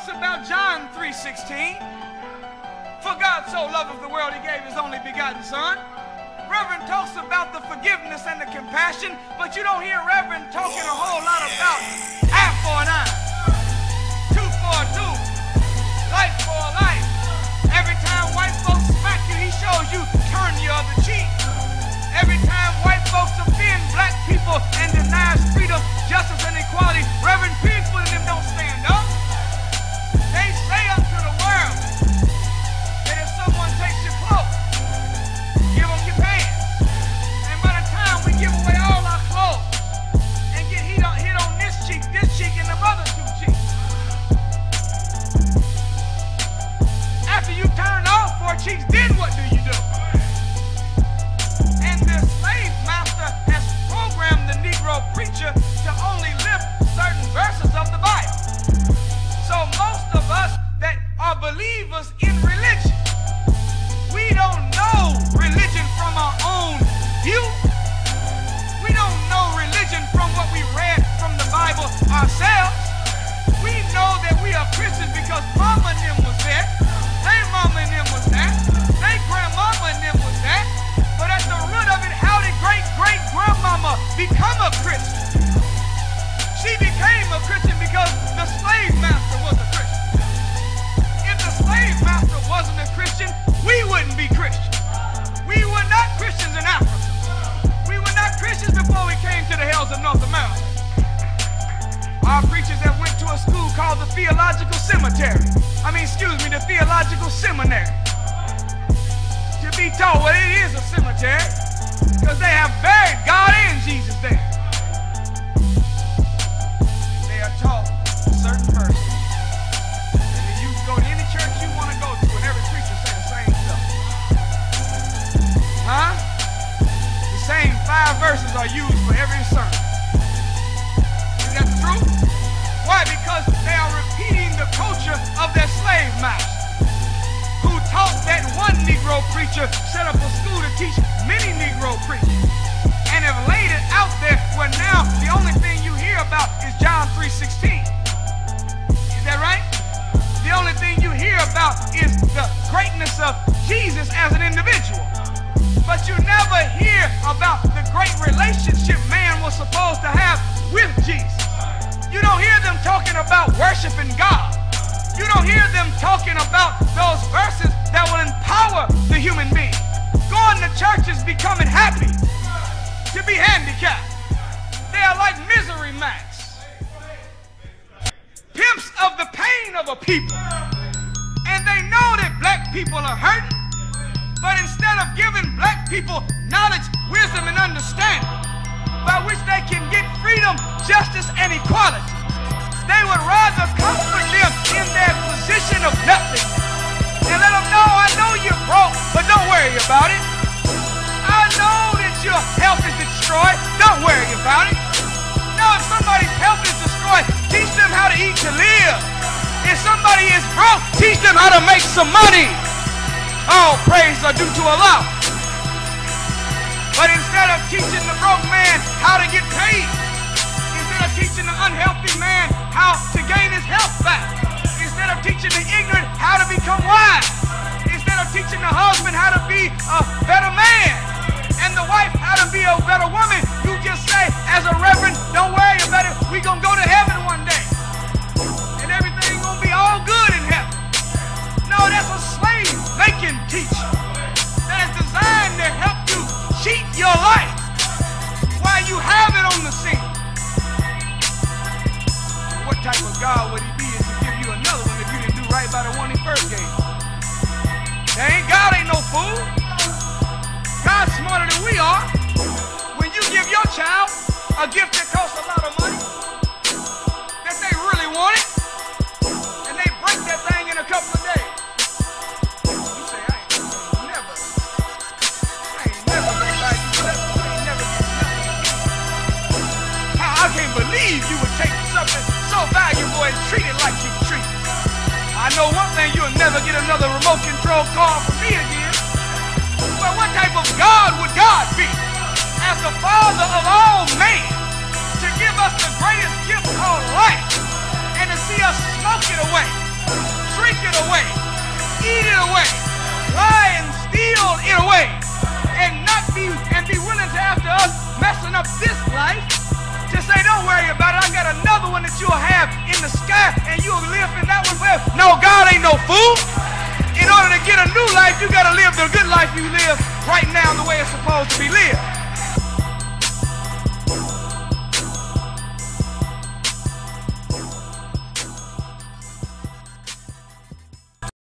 talks about John 3:16. For God so loveth the world, he gave his only begotten son. Reverend talks about the forgiveness and the compassion, but you don't hear Reverend talking a whole lot about eye for an eye, tooth for a tooth, life for a life. Every time white folks smack you, he shows you turn the other cheek. Every time white folks offend black people and deny freedom, justice, and equality, Reverend Pigfoot and them don't stand up. They say unto the world that if someone takes your cloak, give them your pants. And by the time we give away all our clothes and get hit on this cheek, and the other two cheeks, after you turn off 4 cheeks, then what do you do? And the slave master has programmed the Negro preacher to only lift certain verses of the Bible. So most of us that are believers in religion, we don't know religion from our own view. We don't know religion from what we read from the Bible ourselves. We know that we are Christians because mama and them was there. They mama and them was there. They grandmama and them was there. But at the root of it, how did great-great-grandmama become a Christian? She became a Christian because the slave master was a Christian. If the slave master wasn't a Christian, we wouldn't be Christians. We were not Christians in Africa. We were not Christians before we came to the hills of North America. Our preachers that went to a school called the Theological Seminary. The Theological Seminary. To be told, well, it is a cemetery because they have buried God and Jesus there. They are taught certain verses. And you go to any church you want to go to, and every preacher say the same stuff. Huh? The same 5 verses are used for every sermon. Is that the truth? Why? Because they are repeating the culture of their slave master, who taught that one Negro preacher set up a school to teach many Negro preachers, and have laid it out there where now the only thing you hear about is John 3:16. Is that right? The only thing you hear about is the greatness of Jesus as an individual. But you never hear about the great relationship man was supposed to have with Jesus. You don't hear them talking about worshiping God. You don't hear them talking about those verses that will empower the human being. Going to church is becoming happy to be handicapped. They are like misery mats, pimps of the pain of a people. And they know that black people are hurting, but instead of giving black people knowledge, wisdom, and understanding by which they can get freedom, justice, and equality, they would rather comfort them in their position of nothing and let them know, I know you're broke, but don't worry about it. I know that your health is destroyed, don't worry about it. No, if somebody's health is destroyed, teach them how to eat to live. If somebody is broke, teach them how to make some money. All praise are due to Allah. But instead of teaching the broke man how to get paid, instead of teaching the unhealthy man how to gain his health back, instead of teaching the ignorant how to become wise, instead of teaching the husband how to be a better man and the wife how to be a better woman, you just say, as a reverend, don't worry about it, we gonna go to heaven one day and everything gonna be all good in heaven. No, that's a slave making teacher that is designed to help you cheat your life while you have it on the scene. What type of God would he be if he give you another one if you didn't do right by the one he first gave you? God ain't no fool. God's smarter than we are. When you give your child a gift that costs a lot of money, that they really want it, and they break that thing in a couple of days, you say, I ain't never gonna buy you that. You ain't never getting nothing. I can't believe you would take something so valuable and treat it like you treat it. I know one thing, you'll never get another remote control car from me again. But what type of God would God be as the Father of all man to give us the greatest gift called life and to see us smoke it away eat it away, lie and steal it away, and be willing to, after us messing up this life, to say, don't worry about it, I got another one that you'll have in the sky, and you'll live in that one forever. No, God ain't no fool. In order to get a new life, you got to live the good life you live right now the way it's supposed to be lived.